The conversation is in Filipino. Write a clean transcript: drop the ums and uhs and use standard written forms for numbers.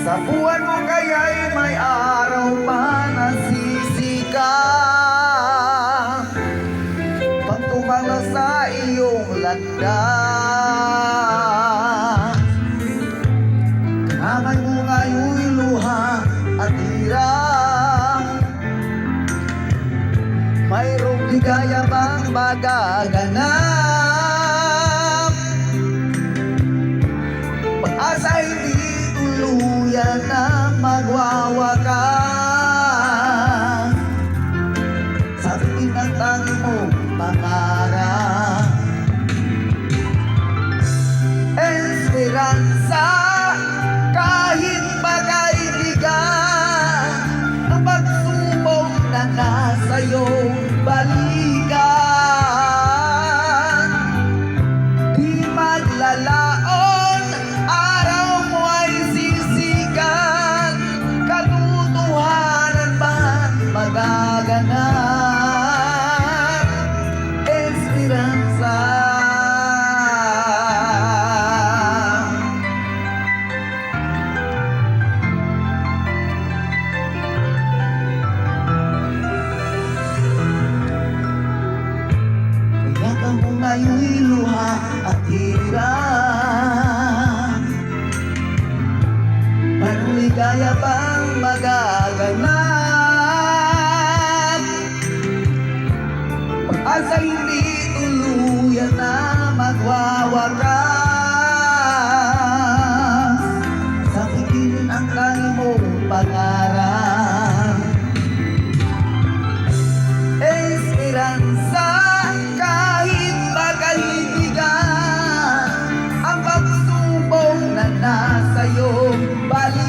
Sa buwan mo kaya'y may araw pa na sisikat, pagtumala sa iyong landas. Kamay mo ngayon'y luha at hirap, mayroong ligaya bang magaganap? Pag-asa hindi tuluyan na magwawakas, sabihin ang tangi mo pangarap. Esperanza, kahit magkaibigan, ang pagsubok na nasa iyong balikan. Di maglalaon, araw mo ay sisikat, katotohanan ba't magaganap? Esperanza. Kaya mo ngayon'y luha at hirap, mayroong ligaya bang magaganap? Pag-asa hindi tuluyan na magwawakas, sa pigilan ang tangi mong pangarap. Esperanza, kahit magkaibigan, ang pagsubok na nasa iyong balikan.